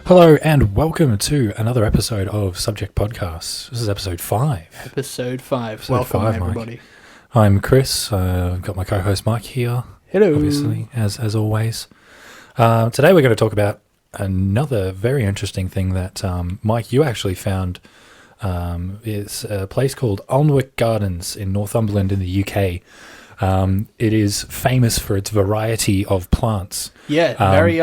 Hello and welcome to another episode of Subject Podcasts. This is episode 5. Episode 5. Episode Welcome, 5, Mike. everybody. I'm Chris. I've got my co-host Mike here, Hello. obviously, as always. Today we're going to talk about another very interesting thing that, Mike, you actually found. It's a place called Alnwick Gardens in Northumberland in the UK. It is famous for its variety of plants. Yeah, very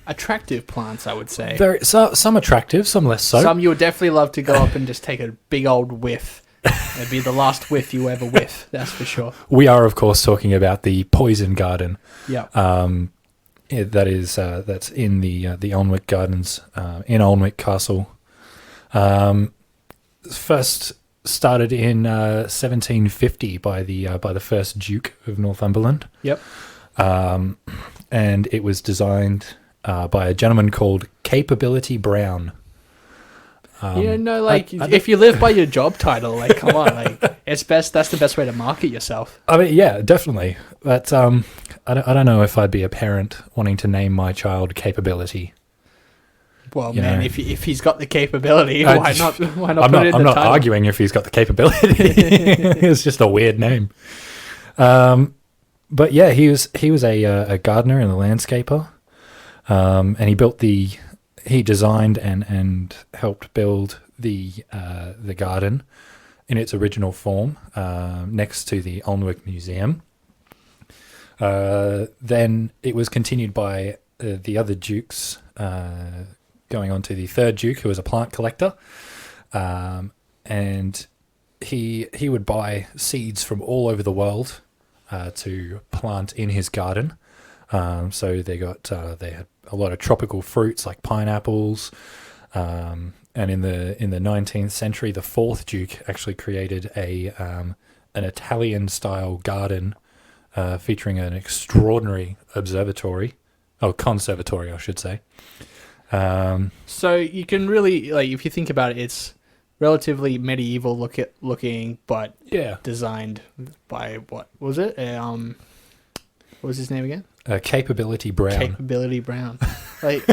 attractive plants, I would say. Some attractive, some less so. Some you would definitely love to go up and just take a big old whiff. It'd be the last whiff you ever whiff, that's for sure. We are, of course, talking about the Poison Garden. Yeah. That's in the Alnwick Gardens in Alnwick Castle. First started in 1750 by the first Duke of Northumberland. Yep. And it was designed by a gentleman called Capability Brown. If you live by your job title, like, come on, like, it's best. That's the best way to market yourself. I mean, yeah, definitely. But I don't know if I'd be a parent wanting to name my child Capability. Well, man, if he's got the capability, why not? Why not I'm put it in I'm the not title? arguing if he's got the capability. It's just a weird name. But yeah, he was a gardener and a landscaper, and he designed and helped build the garden in its original form next to the Alnwick Museum. Then it was continued by the other dukes, going on to the third Duke, who was a plant collector, and he would buy seeds from all over the world to plant in his garden. So they had a lot of tropical fruits like pineapples, and in the 19th century, the fourth Duke actually created an Italian style garden featuring an extraordinary conservatory, I should say. So you can really, like, if you think about it, it's relatively medieval looking, but Yeah. designed by, what was it? What was his name again? Capability Brown. Capability Brown. Like,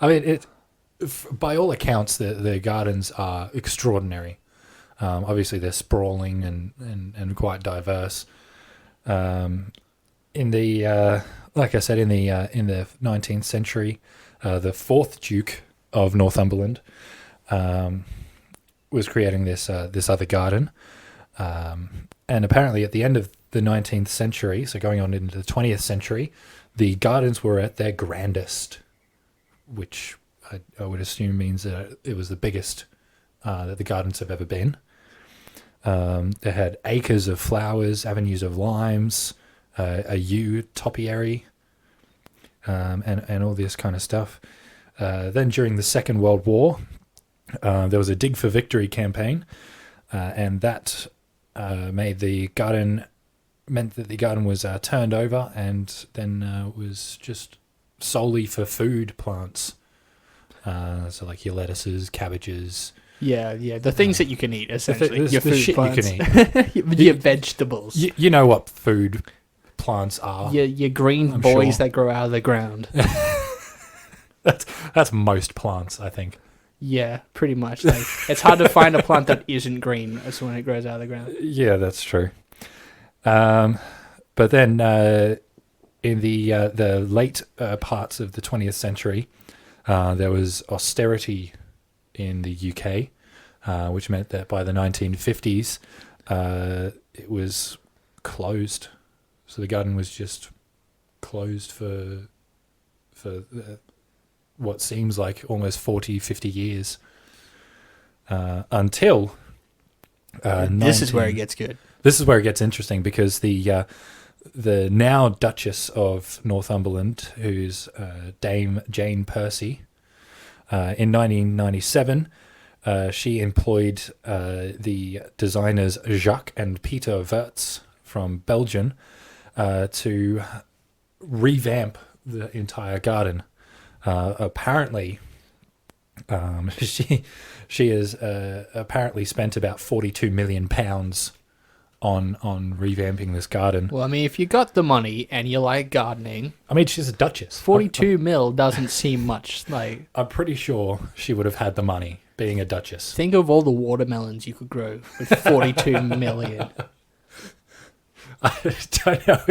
I mean, by all accounts, the gardens are extraordinary. Obviously, they're sprawling and quite diverse. Like I said, in the 19th century, the fourth Duke of Northumberland was creating this other garden, and apparently at the end of the 19th century, so going on into the 20th century, the gardens were at their grandest, which I would assume means that it was the biggest that the gardens have ever been. They had acres of flowers, avenues of limes, a yew topiary, and all this kind of stuff. Then during the Second World War, there was a Dig for Victory campaign, and that meant that the garden was turned over and then was just solely for food plants. So like your lettuces, cabbages. yeah, the things that you can eat, essentially. The your food shit plants. you can eat. Your vegetables. You know what food plants are. Your green I'm boys sure. that grow out of the ground. That's most plants, I think. Yeah, pretty much. Like, it's hard to find a plant that isn't green as when it grows out of the ground. Yeah, that's true. But then in the late parts of the 20th century, there was austerity in the UK, which meant that by the 1950s, it was closed. So the garden was just closed for what seems like almost 40, 50 years, until This is where it gets good. This is where it gets interesting, because the now Duchess of Northumberland, who's Dame Jane Percy, in 1997, she employed the designers Jacques and Peter Wertz from Belgium to revamp the entire garden. Apparently, she has apparently spent about £42 million on revamping this garden. Well, I mean, if you got the money and you like gardening, I mean, she's a duchess. 42 mil doesn't seem much. Like, I'm pretty sure she would have had the money being a duchess. think of all the watermelons you could grow with 42 million. I don't know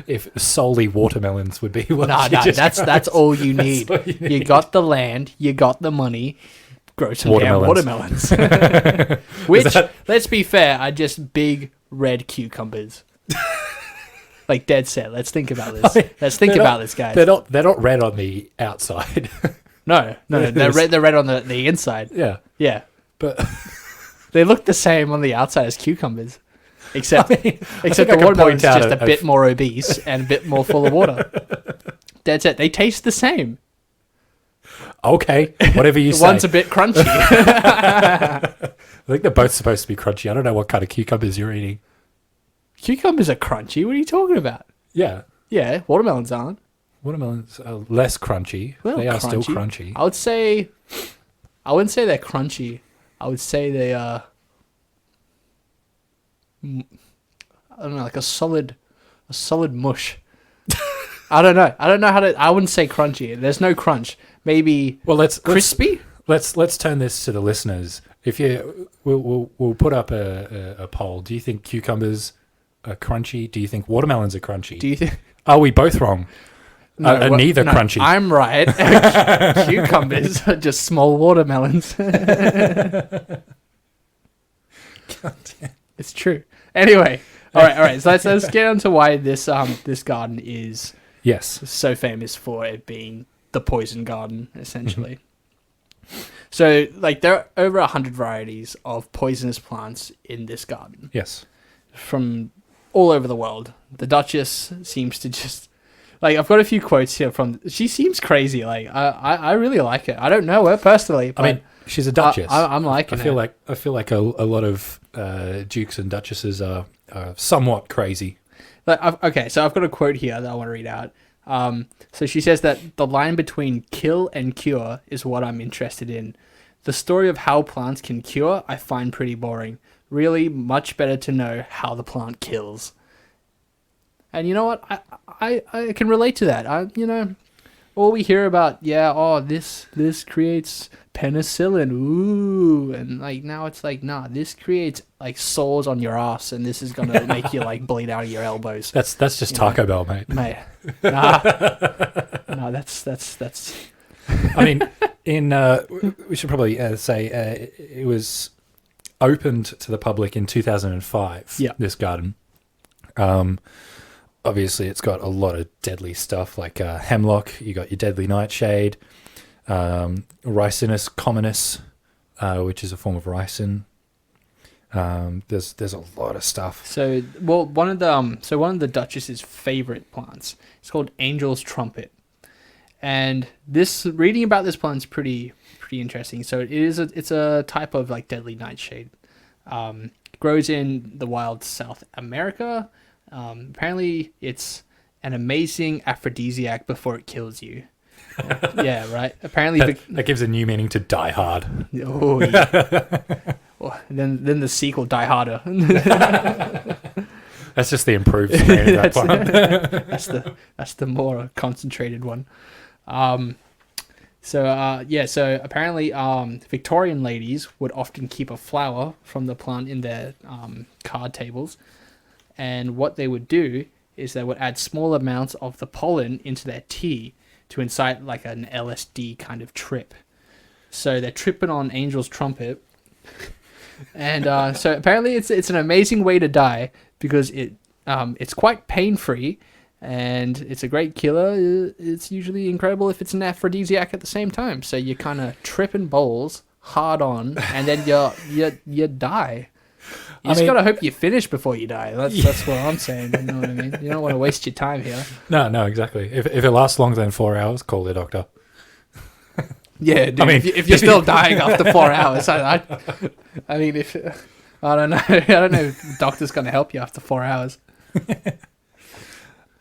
if solely watermelons would be what No, she just that's all you need. all you You got the land, you got the money, grow some damn watermelons. Which, let's be fair, are just big red cucumbers. Like dead set. Let's think about this. I mean, Let's think about this, guys. They're not red on the outside. No, they're red. They're red on the inside. Yeah, Yeah, but they look the same on the outside as cucumbers, except I mean, except I the could watermelon's point out just a bit more obese and a bit more full of water. Dead set. They taste the same. okay, whatever you say. One's a bit crunchy. I think they're both supposed to be crunchy. I don't know what kind of cucumbers you're eating. Cucumbers are crunchy. What are you talking about? Yeah, Yeah, watermelons aren't. watermelons are less crunchy. Well, They are still crunchy. I wouldn't say they're crunchy. I would say they are. I don't know, like a solid mush. I don't know. I don't know how to. I wouldn't say crunchy. There's no crunch. Maybe Well, let's crispy. let's turn this to the listeners. If you, we'll put up a poll. Do you think cucumbers are crunchy? Do you think watermelons are crunchy? Do you think? Are we both wrong? Are neither crunchy? I'm right. Cucumbers are just small watermelons. It's true. Anyway, all right. So let's get on to why this garden is Yes. so famous for it being the poison garden, essentially. So, like, there are over 100 varieties of poisonous plants in this garden Yes. from all over the world. The Duchess seems to just... Like, I've got a few quotes here from... She seems crazy. Like, I really like her. I don't know her personally, but I mean, she's a duchess. I'm liking I feel it. like a lot of dukes and duchesses are somewhat crazy. Okay, so I've got a quote here that I want to read out. So she says that the line between kill and cure is what I'm interested in. The story of how plants can cure, I find pretty boring. Really, much better to know how the plant kills. And you know what? I can relate to that. All we hear about, this creates penicillin, ooh, and like now it's like, nah, this creates like sores on your ass, and this is gonna make you like bleed out of your elbows. That's just Taco Bell, mate. Mate, nah, no, that's. I mean, we should probably say it was opened to the public in 2005. Yeah. This garden. Obviously, it's got a lot of deadly stuff like hemlock. You got your deadly nightshade, Ricinus communis, which is a form of ricin. There's a lot of stuff. So, one of the Duchess's favorite plants is called Angel's Trumpet, and reading about this plant is pretty interesting. So it's a type of like deadly nightshade. Grows in the wild South America. Apparently, it's an amazing aphrodisiac before it kills you. Yeah, right. Apparently, That gives a new meaning to Die Hard. oh, yeah. Well, then the sequel, Die Harder. That's just the improved name of that plant. That's the more concentrated one. So apparently, Victorian ladies would often keep a flower from the plant in their card tables, and what they would do is they would add small amounts of the pollen into their tea to incite like an LSD kind of trip. So they're tripping on Angel's Trumpet, and so apparently it's an amazing way to die because it's quite pain free. And it's a great killer. It's usually incredible if it's an aphrodisiac at the same time. So you kind of tripping bowls hard on, and then you die. You just gotta hope you finish before you die. That's what I'm saying. You know what I mean? You don't want to waste your time here. No, exactly. If it lasts longer than 4 hours, call the doctor. Yeah, dude, I mean, if you're still dying after 4 hours, I mean, I don't know. I don't know if the doctor's gonna help you after 4 hours.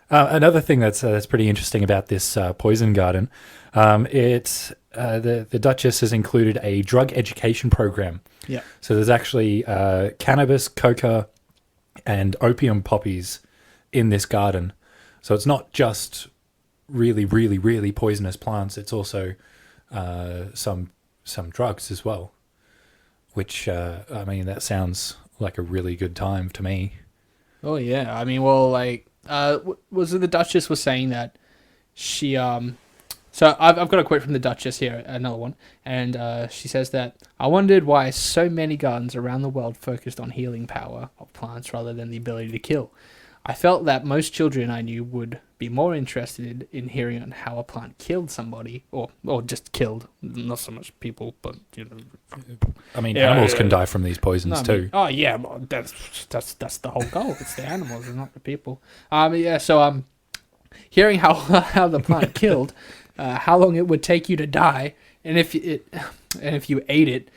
Another thing that's pretty interesting about this poison garden, it's the Duchess has included a drug education program. Yeah. So there's actually cannabis, coca, and opium poppies in this garden. So it's not just really, really, really poisonous plants. It's also some drugs as well. Which I mean, that sounds like a really good time to me. Oh yeah, I mean, well, like, was it the Duchess was saying that she So I've got a quote from the Duchess here, another one, and she says that I wondered why so many gardens around the world focused on healing power of plants rather than the ability to kill. I felt that most children I knew would be more interested in hearing on how a plant killed somebody, or just killed, not so much people, but I mean, Yeah, animals yeah, can yeah. die from these poisons too. Oh yeah, well, that's the whole goal. It's the animals and not the people. Yeah. So hearing how how the plant killed, how long it would take you to die, and if you ate it,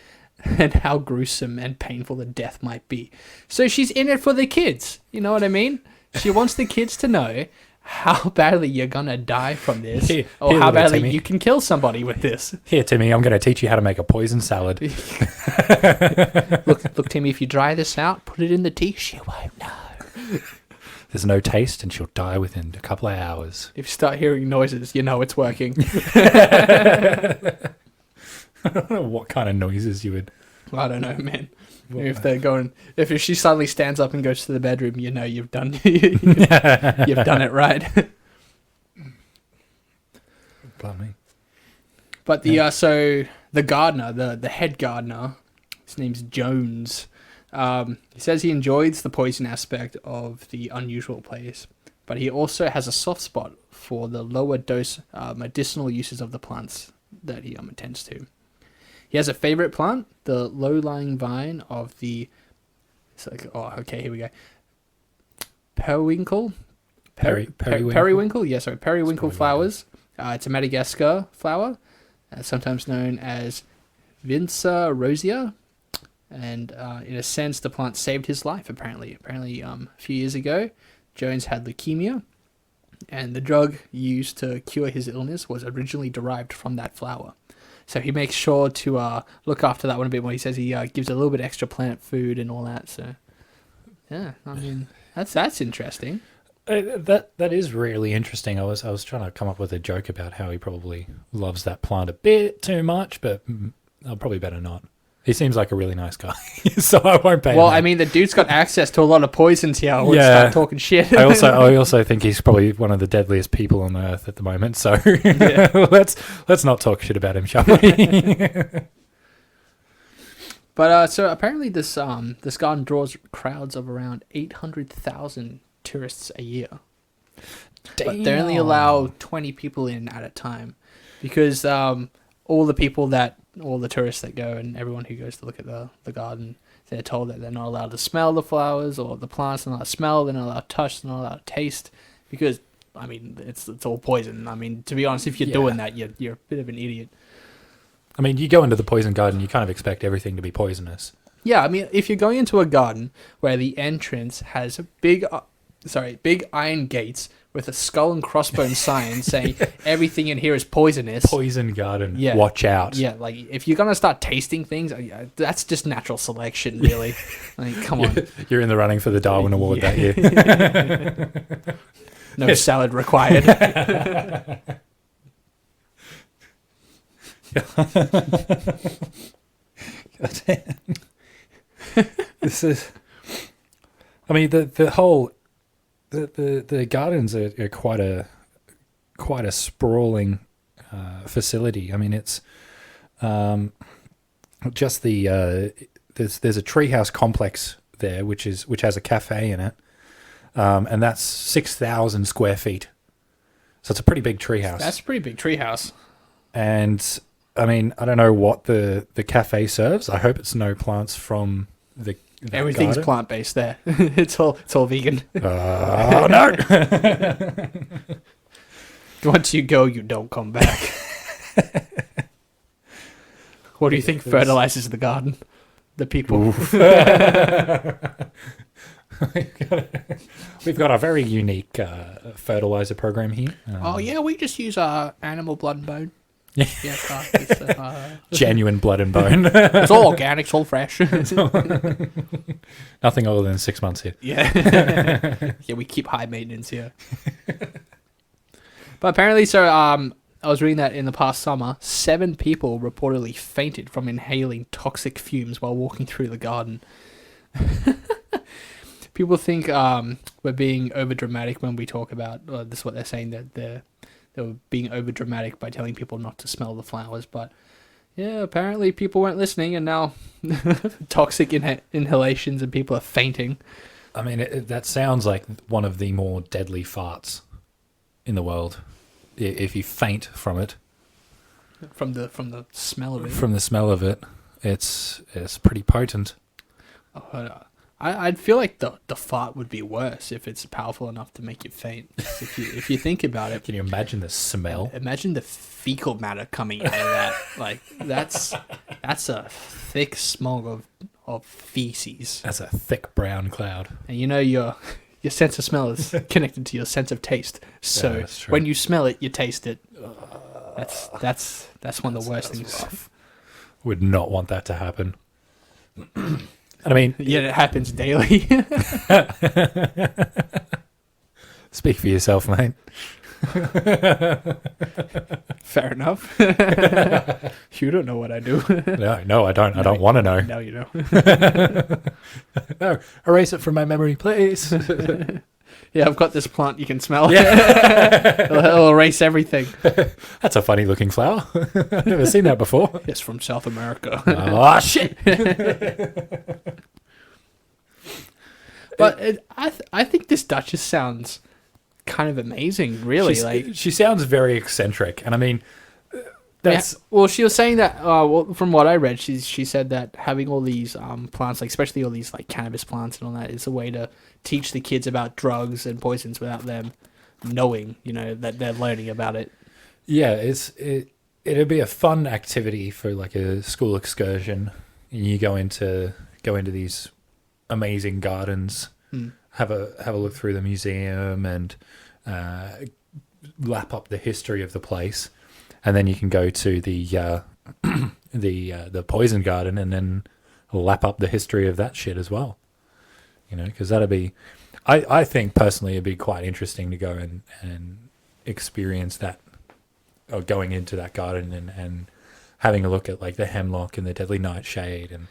and how gruesome and painful the death might be. So she's in it for the kids. You know what I mean? She wants the kids to know how badly you're gonna die from this, Here, or here, how little badly Timmy. you can kill somebody with this. Here, Timmy, I'm going to teach you how to make a poison salad. Look, Timmy, if you dry this out, put it in the tea, she won't know. There's no taste, and she'll die within a couple of hours. If you start hearing noises, you know it's working. I don't know what kind of noises you would. I don't know, man. If they're going, if she suddenly stands up and goes to the bedroom, you know you've done you've done it right. Pardon me. But so the gardener, the head gardener, his name's Jones. He says he enjoys the poison aspect of the unusual place, but he also has a soft spot for the lower dose medicinal uses of the plants that he attends to. He has a favorite plant, the low-lying vine of the. It's like, oh, okay, here we go. Periwinkle. Periwinkle? Periwinkle. Yeah, sorry, periwinkle It's flowers. It's a Madagascar flower, sometimes known as Vinca rosea. And in a sense, the plant saved his life, apparently. A few years ago, Jones had leukemia, and the drug used to cure his illness was originally derived from that flower. So he makes sure to look after that one a bit more. He says he gives a little bit extra plant food and all that. So, yeah, I mean, that's interesting. That is really interesting. I was trying to come up with a joke about how he probably loves that plant a bit too much, but I'll probably better not. He seems like a really nice guy, so I won't pay. Well, him. I mean, the dude's got access to a lot of poisons here. I would Yeah. start talking shit. I also think he's probably one of the deadliest people on earth at the moment. So let's not talk shit about him, shall we? But so apparently this garden draws crowds of around 800,000 tourists a year. But they only allow 20 people in at a time, because all the tourists that go and everyone who goes to look at the garden, they're told that they're not allowed to smell the flowers or the plants. They're not allowed to smell. They're not allowed to touch. They're not allowed to taste, because I mean it's all poison. I mean, to be honest, if you're doing that, you're a bit of an idiot. I mean, you go into the poison garden, you kind of expect everything to be poisonous. Yeah, I mean, if you're going into a garden where the entrance has big iron gates with a skull and crossbones sign saying everything in here is poisonous. Poison garden. Yeah. Watch out. Yeah, like if you're gonna start tasting things, that's just natural selection, really. Like, come on, You're in the running for the Darwin Award Yeah. that year. no salad required. This is. I mean, the whole the gardens are quite a sprawling facility. I mean, it's just the there's a treehouse complex there, which has a cafe in it, and that's 6,000 square feet. So it's a pretty big treehouse. That's a pretty big treehouse. And I mean, I don't know what the cafe serves. I hope it's no plants from the Everything's garden. plant based there. It's all vegan. Oh no! Once you go, you don't come back. What do you think fertilizes the garden? The people. We've got a very unique fertilizer program here. Oh yeah, we just use animal blood and bone. Yeah, it's, Genuine blood and bone. it's all organic, it's all fresh. Nothing older than 6 months here. Yeah. Yeah, we keep high maintenance here. But apparently, so I was reading that in the past summer, 7 people reportedly fainted from inhaling toxic fumes while walking through the garden. People think we're being over dramatic when we talk about this is what they're saying, that they were being over dramatic by telling people not to smell the flowers, but yeah, apparently people weren't listening, and now toxic inhalations and people are fainting. I mean, that sounds like one of the more deadly farts in the world. If you faint from it, From the smell of it. from the smell of it, it's pretty potent. I'd feel like the fart would be worse if it's powerful enough to make you faint. If you think about it, Can you imagine the smell? imagine the fecal matter coming out of that. Like that's a thick smog of feces, That's a thick brown cloud. and you know your sense of smell is connected to your sense of taste. So that's true. when you smell it, you taste it. That's one of the worst things. Rough. Would not want that to happen. And I mean, Yet it happens daily. speak for yourself, mate. Fair enough. You don't know what I do. No, I don't. I don't want to know. No, you don't. No, erase it from my memory, please. Yeah, I've got this plant you can smell. It'll erase everything. That's a funny looking flower. I've never seen that before. It's from South America. Oh, shit. But I think this Duchess sounds kind of amazing, really. She sounds very eccentric. And I mean, that's. Well, she was saying that, from what I read, she said that having all these plants, like especially all these like cannabis plants and all that, is a way to teach the kids about drugs and poisons without them knowing, that they're learning about it. Yeah, it'd be a fun activity for like a school excursion. And you go into these amazing gardens, have a look through the museum, and lap up the history of the place, and then you can go to the poison garden and then lap up the history of that shit as well. Because that'd be, I think personally it'd be quite interesting to go and experience that, or going into that garden and having a look at like the hemlock and the deadly nightshade and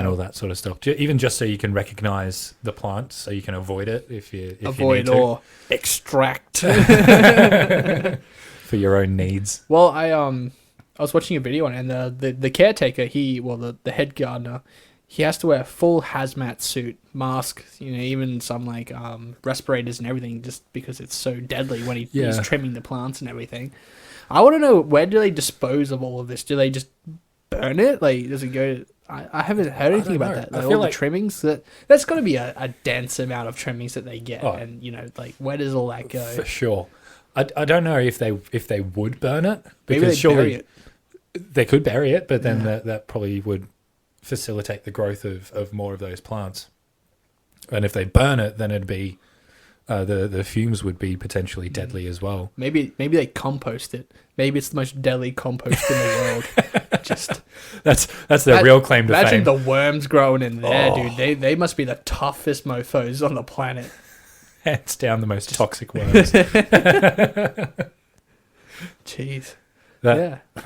all that sort of stuff. Even just so you can recognize the plant, so you can avoid it if you need to. Or extract. For your own needs. Well, I was watching a video on it, and the caretaker, the head gardener, he has to wear a full hazmat suit, mask, even some like respirators and everything, just because it's so deadly when he's trimming the plants and everything. I want to know, where do they dispose of all of this? Do they just burn it? Like, does it go? I haven't heard anything about that. Like, all the trimmings, that's got to be a dense amount of trimmings that they get, and like where does all that go? For sure. I don't know if they would burn it, because Maybe they surely bury it. They could bury it, but then that probably would facilitate the growth of more of those plants. And if they burn it, then it'd be the fumes would be potentially deadly as well. Maybe they compost it. Maybe it's the most deadly compost in the world. Just that's their real claim to imagine fame. the worms growing in there, dude. They must be the toughest mofos on the planet. Hands down, the most toxic worms. Jeez. Yeah. I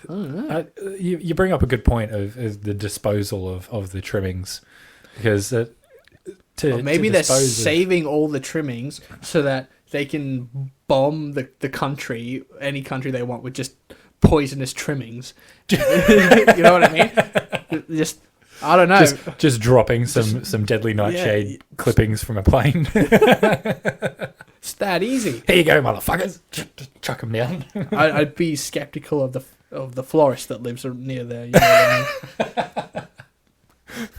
don't know. You bring up a good point of the disposal of the trimmings, because maybe they're saving all the trimmings so that they can bomb the country, any country they want, with just poisonous trimmings. You know what I mean? Just, I don't know. Just dropping some deadly nightshade clippings from a plane. It's that easy. Here you go, motherfuckers. Chuck them down. I'd be skeptical of the florist that lives near there. You know what I mean?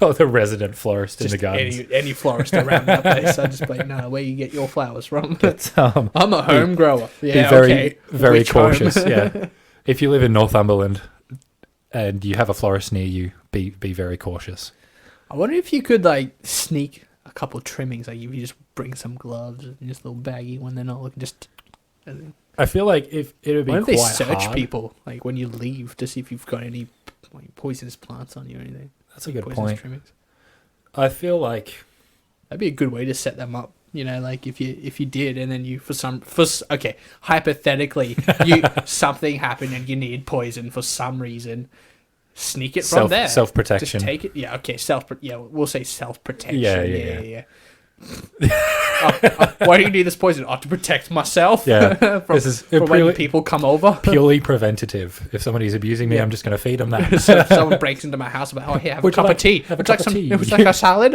Oh, the resident florist in the gardens. Any florist around that place. I'd just be like, no, where you get your flowers from? I'm a be- home grower. Yeah, be okay. very Which home? cautious. Yeah, if you live in Northumberland and you have a florist near you, be very cautious. I wonder if you could like sneak a couple trimmings. Like if you just bring some gloves and just a little baggie when they're not looking. Just I feel like if it would be Why don't they quite search hard. people like when you leave to see if you've got any like poisonous plants on you or anything? That's a good Poisonous point. trimmings. I feel like That'd be a good way to set them up. You know, like if you did, and then you okay, hypothetically, something happened and you need poison for some reason, sneak it from there. self protection. Just take it. Yeah, okay. We'll say self protection. Yeah. Why do you need this poison? To protect myself. Yeah. from, This is from when purely, people come over. purely preventative. If somebody's abusing me, Yeah. I'm just going to feed them that. So if someone breaks into my house, about here, have Would a you cup like- of tea. have a Would you cup of tea? Would you like a salad?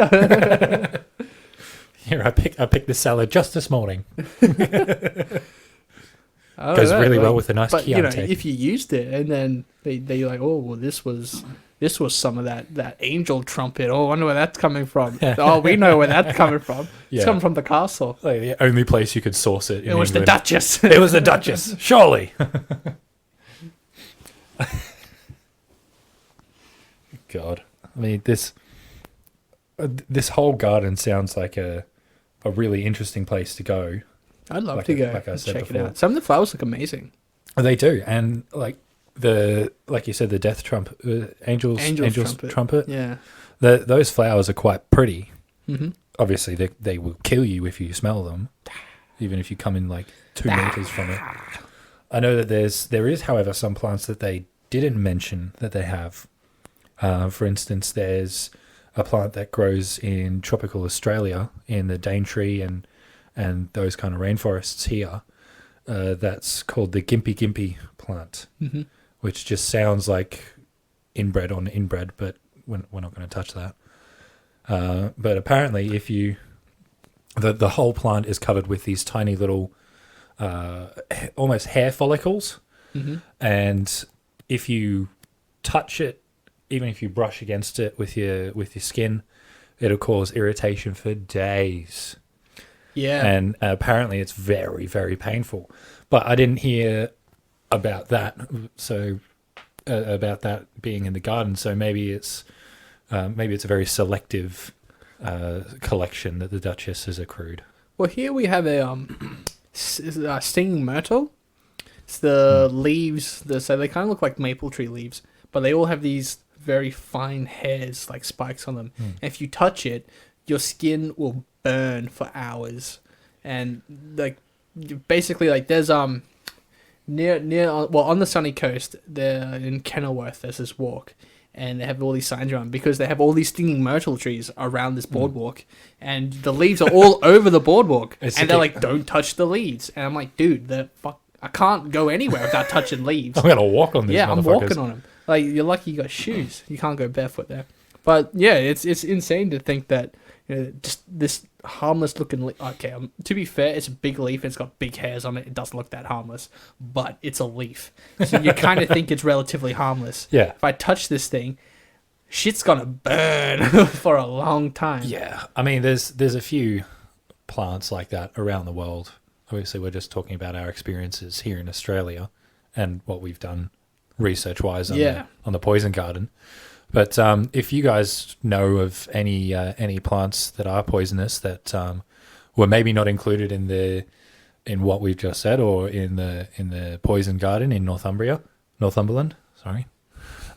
Here, I picked this salad just this morning. I don't Goes know, really like- well with a nice But you know, Chianti. if you used it and then they like, oh well, this was some of that angel trumpet. Oh, I wonder where that's coming from. Oh, we know where that's coming from. Yeah. It's coming from the castle. Like the only place you could source it in It was the England. Duchess. It was the Duchess, surely. God, I mean this whole garden sounds like a really interesting place to go. I'd love Like to I- go like I and said check before. it out. Some of the flowers look amazing. They do, and like you said, the death trumpet, angels trumpet. Yeah. Those flowers are quite pretty. Mm-hmm. Obviously, they will kill you if you smell them, even if you come in like 2 meters from it. I know that there is, however, some plants that they didn't mention that they have. For instance, there's a plant that grows in tropical Australia in the Daintree and those kind of rainforests here. That's called the Gimpy Gimpy plant, Mm-hmm. which just sounds like inbred on inbred, but we're not going to touch that. But apparently, if you the whole plant is covered with these tiny little almost hair follicles, Mm-hmm. and if you touch it, even if you brush against it with your skin, it'll cause irritation for days. Yeah. And apparently it's very, very painful. But I didn't hear about that. So about that being in the garden. So maybe it's a very selective collection that the Duchess has accrued. Well, here we have a stinging myrtle. It's the leaves. So they kind of look like maple tree leaves, but they all have these very fine hairs, like spikes on them. And if you touch it, your skin will burn for hours. And like basically, like there's near on the sunny coast, there in Kenilworth, there's this walk. And they have all these signs around because they have all these stinging myrtle trees around this boardwalk, and the leaves are all over the boardwalk. It's And they're okay. like, "Don't touch the leaves." And I'm like, "Dude, I can't go anywhere without touching leaves." I'm going to walk on these Yeah, I'm motherfuckers. walking on them. Like, you're lucky you got shoes. You can't go barefoot there. But yeah, it's insane to think that, you know, just this harmless looking leaf. Okay, to be fair, it's a big leaf and it's got big hairs on it. It doesn't look that harmless, but it's a leaf, so you kind of think it's relatively harmless. Yeah. If I touch this thing, shit's gonna burn for a long time. Yeah. I mean, there's a few plants like that around the world. Obviously, we're just talking about our experiences here in Australia and what we've done research-wise on the poison garden. But if you guys know of any plants that are poisonous that were maybe not included in what we've just said, or in the poison garden in Northumberland, sorry,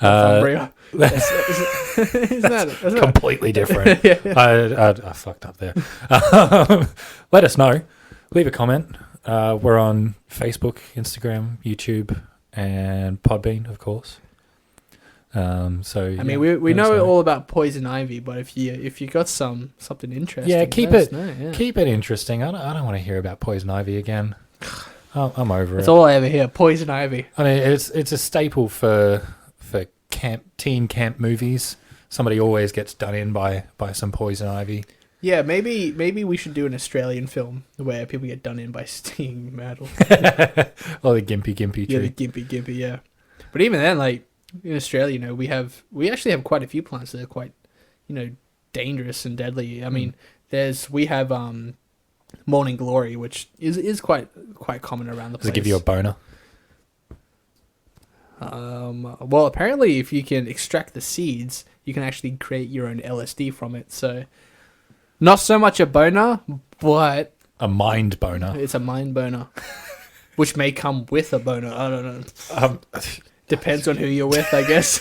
Northumbria. Isn't that completely different. I fucked up there. Let us know. Leave a comment. We're on Facebook, Instagram, YouTube, and Podbean, of course. So I mean, we know all about poison ivy, but if you got something interesting, Yeah, keep let us it know, yeah. keep it interesting. I don't want to hear about poison ivy again. I'm over That's it. all I ever hear. Poison ivy. I mean, it's a staple for teen camp movies. Somebody always gets done in by some poison ivy. Yeah, maybe we should do an Australian film where people get done in by stinging myrtle. Or the gimpy tree. Yeah, the gimpy, yeah. But even then, like in Australia, you know, we actually have quite a few plants that are quite, you know, dangerous and deadly. I mean, we have morning glory, which is quite common around the Does place. it give you a boner? Well, apparently, if you can extract the seeds, you can actually create your own LSD from it. So, not so much a boner, but A mind boner. it's a mind burner. which may come with a boner. I don't know. Um, Depends on who you're with, I guess.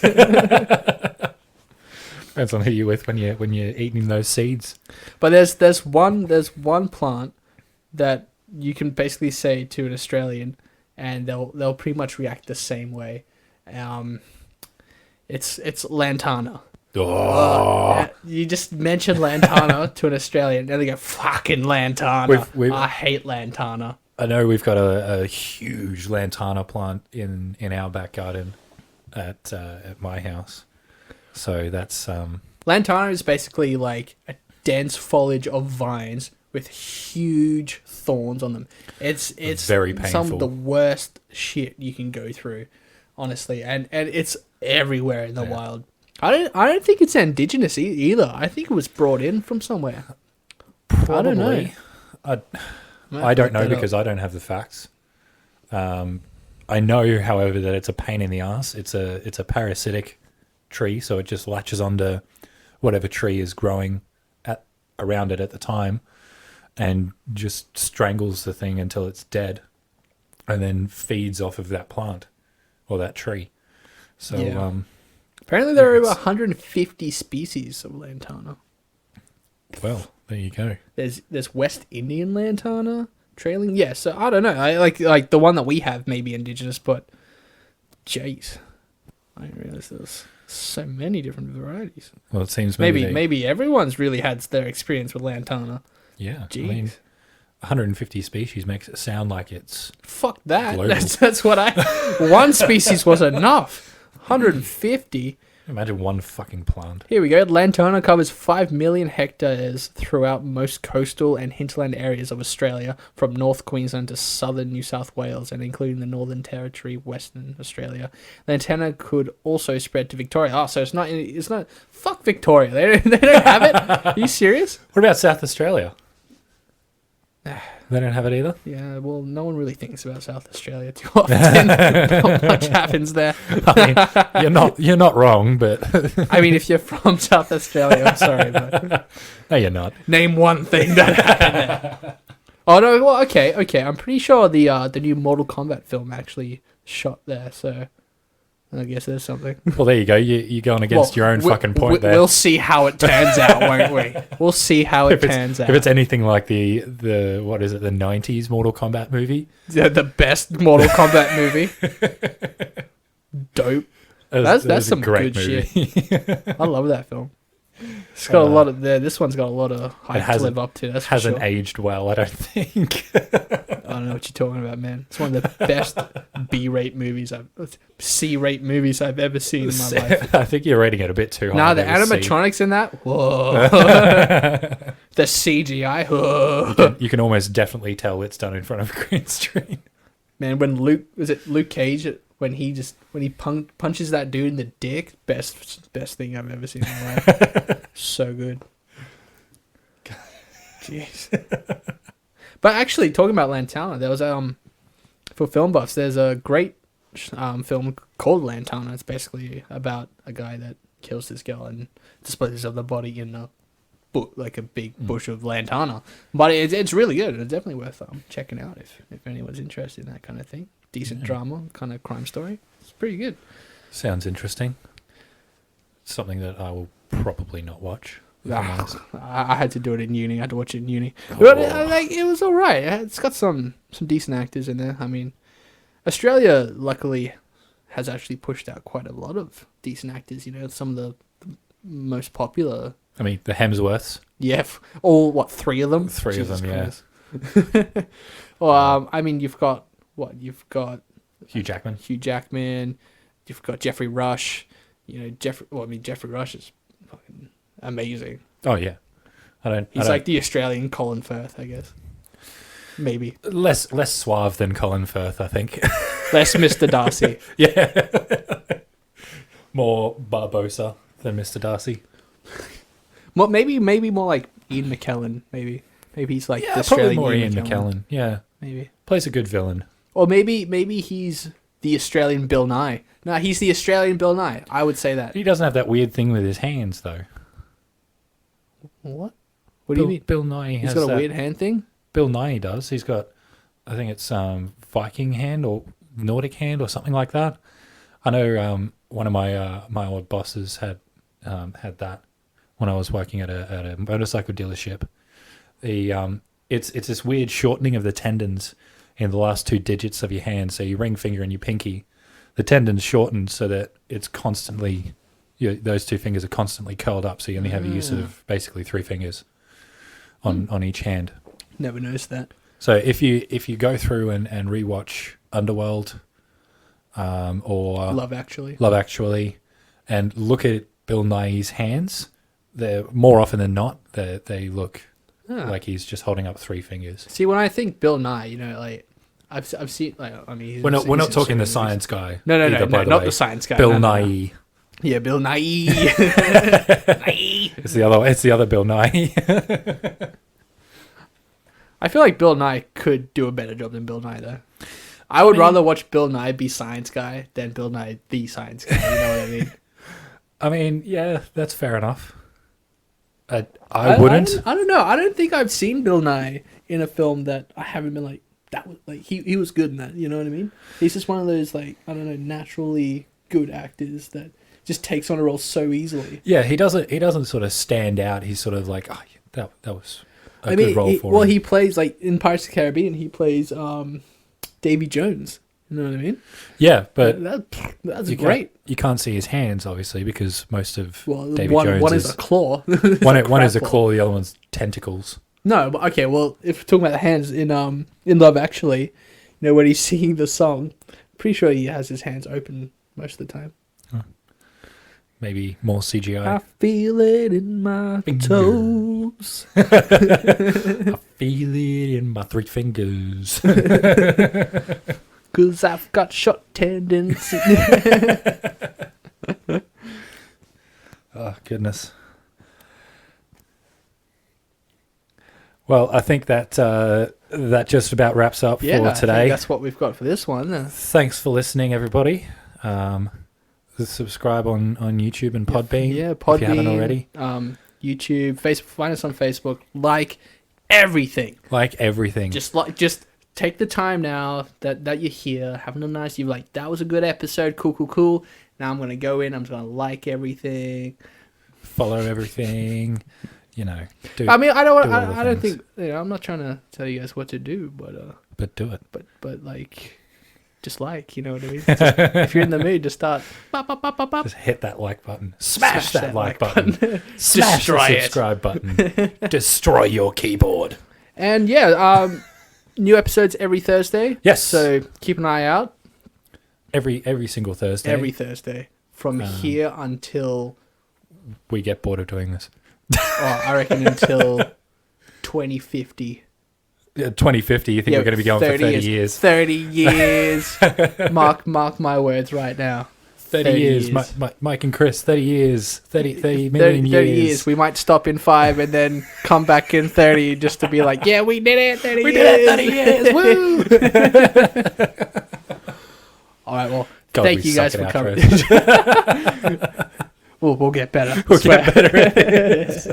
depends on who you're with when you're eating those seeds. But there's one plant that you can basically say to an Australian, and they'll pretty much react the same way. It's lantana. Oh, You just mention lantana to an Australian, and they go, "Fucking lantana! We've- I hate lantana." I know we've got a huge lantana plant in our back garden at my house. So that's Lantana is basically like a dense foliage of vines with huge thorns on them. It's very some painful. of the worst shit you can go through, honestly, and it's everywhere in the wild. I don't think it's indigenous either. I think it was brought in from somewhere. I don't know. I don't know because I don't have the facts. I know, however, that it's a pain in the ass. It's a parasitic tree, so it just latches onto whatever tree is growing around it at the time, and just strangles the thing until it's dead, and then feeds off of that plant or that tree. So Yeah. Apparently, there are over 150 species of lantana. well, there you go. There's West Indian lantana trailing. Yeah, so I don't know. I like the one that we have may be indigenous, but jeez, I didn't realize there was so many different varieties. Well, it seems Maybe everyone's really had their experience with lantana. yeah. Jeez. I mean, 150 species makes it sound like it's Fuck that. Global. That's what I. One species was enough. 150. imagine one fucking plant. Here we go. Lantana covers 5 million hectares throughout most coastal and hinterland areas of Australia, from North Queensland to southern New South Wales, and including the Northern Territory, Western Australia. Lantana could also spread to Victoria. Oh, so it's not. Fuck Victoria. They don't have it. Are you serious? What about South Australia? They don't have it either. Yeah. Well, no one really thinks about South Australia too often. Not much happens there. I mean, you're not wrong, but I mean, if you're from South Australia, I'm sorry, but no, you're not. name one thing that happened there. Oh no, well, okay. I'm pretty sure the new Mortal Kombat film actually shot there, so I guess there's something. Well, there you go. You're going against your own fucking point there. We'll see how it turns out, won't we? We'll see how it turns out. If it's anything like the what is it, the 90s Mortal Kombat movie? The best Mortal Kombat movie. Dope. That's some good shit. I love that film. It's got a lot of this one's got a lot of hype to live up to. That's for hasn't sure. aged well, I don't think. I don't know what you're talking about, man. It's one of the best C-rate movies I've ever seen in my life. I think you're rating it a bit too high. Nah, the there with C. animatronics in that, whoa. The CGI, whoa. You can almost definitely tell it's done in front of a green screen. Man, when Luke Cage, when he punches that dude in the dick, best thing I've ever seen in my life. So good. Jeez. But actually, talking about Lantana, there was for film buffs, there's a great film called Lantana. It's basically about a guy that kills this girl and disposes of the body in a big bush of lantana. But it's really good. It's definitely worth checking out if anyone's interested in that kind of thing. Decent drama, kind of crime story. It's pretty good. Sounds interesting. Something that I will probably not watch. if I'm honest. I had to do it in uni. I had to watch it in uni. Oh. But it was all right. It's got some decent actors in there. I mean, Australia luckily has actually pushed out quite a lot of decent actors. You know, some of the most popular. I mean, the Hemsworths. Yeah, three of them? Three of them, yeah. Christ. Well, I mean, you've got Hugh Jackman. You've got Jeffrey Rush. You know, Jeffrey Rush is fucking amazing. Oh yeah, He's like the Australian Colin Firth, I guess. Maybe less suave than Colin Firth, I think. less Mr. Darcy. Yeah, more Barbosa than Mr. Darcy. Well, maybe more like Ian McKellen. Maybe he's like Yeah, the probably Australian more Ian McKellen. McKellen. Yeah, Maybe, plays a good villain. or maybe he's the Australian Bill Nye. No, he's the Australian Bill Nye. I would say that. He doesn't have that weird thing with his hands, though. What? What do you mean? Bill Nye He's has got a that. weird hand thing. Bill Nye does. He's got, I think it's Viking hand or Nordic hand or something like that. I know one of my old bosses had that when I was working at a motorcycle dealership. It's this weird shortening of the tendons in the last two digits of your hand. So your ring finger and your pinky, the tendons shorten so that it's constantly, those two fingers are constantly curled up. So you only have a use of basically three fingers on each hand. Never noticed that. So if you go through and rewatch Underworld or Love Actually. Love Actually, and look at Bill Nighy's hands, they're more often than not they look like he's just holding up three fingers. See, when I think Bill Nye, like I've seen, like, I mean, We're not he's in talking the so many science guy. No, either, by not way. the science guy. Bill No. Nighy. Yeah, Bill Nye. It's the other Bill Nighy. I feel like Bill Nye could do a better job than Bill Nye, though. I would rather watch Bill Nye be science guy than Bill Nye the science guy. You know what I mean? I mean, yeah, that's fair enough. I wouldn't. I don't know. I don't think I've seen Bill Nye in a film that I haven't been like, that was like he was good in that. You know what I mean? He's just one of those, like, I don't know, naturally good actors that just takes on a role so easily. Yeah, he doesn't sort of stand out. He's sort of like, oh, that was a good role for him. Well, he plays, like, in Pirates of the Caribbean, he plays Davy Jones. You know what I mean? Yeah, but that's you great. You can't see his hands, obviously, because most of Davy one Jones is a claw. one is a claw, the other one's tentacles. No, but okay. Well, if we're talking about the hands in Love Actually, when he's singing the song, I'm pretty sure he has his hands open most of the time. Maybe more CGI. I feel it in my toes. I feel it in my three fingers. 'Cause I've got short tendons. Oh, goodness. Well, I think that just about wraps up for I think today. that's what we've got for this one. Thanks for listening, everybody. Subscribe on YouTube and Podbean. Yeah, Podbean. If you haven't already. YouTube, Facebook. Find us on Facebook. Like everything. Like everything. Just take the time now that you're here, having a nice. You're like, that was a good episode. Cool. Now I'm gonna go in. I'm just gonna like everything. Follow everything. Do. I mean, I don't. do all the I don't things. think. I'm not trying to tell you guys what to do, But do it. but like, just like, you know what I mean. If you're in the mood, just start. Bop, bop, bop, bop, bop. Just hit that like button. Smash that like button. Smash Destroy the the subscribe button. Destroy your keyboard. And yeah, new episodes every Thursday. Yes. So keep an eye out. Every single Thursday. Every Thursday from here until we get bored of doing this. I reckon until 2050. 2050, you think we're going to be going for 30 years? 30 years. mark my words right now. 30 years. Mike and Chris, 30 years. 30 million 30 years. years. We might stop in 5 and then come back in 30 just to be like, yeah, we did it. 30 We years. did it, 30 years. Woo! All right, well, God, thank we you guys suck for at coming. outros. We'll get better. We'll get better at this.